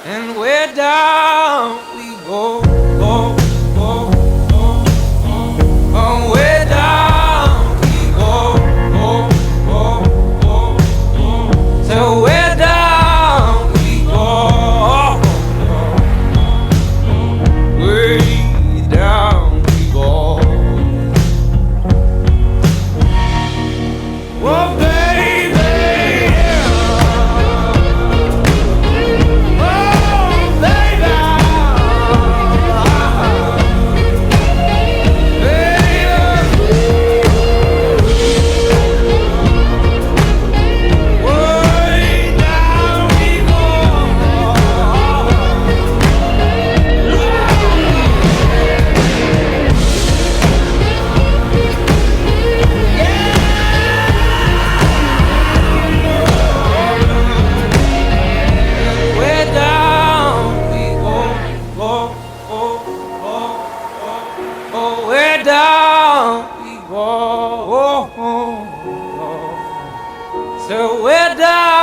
and way down we go, go, go, go, go, way down we go, go, go, go, go, so way down we go, way down we go. Oh, baby, yeah. Oh, baby, way down we go. Way down we go, go, go, go, go, go, way down we go, so way down.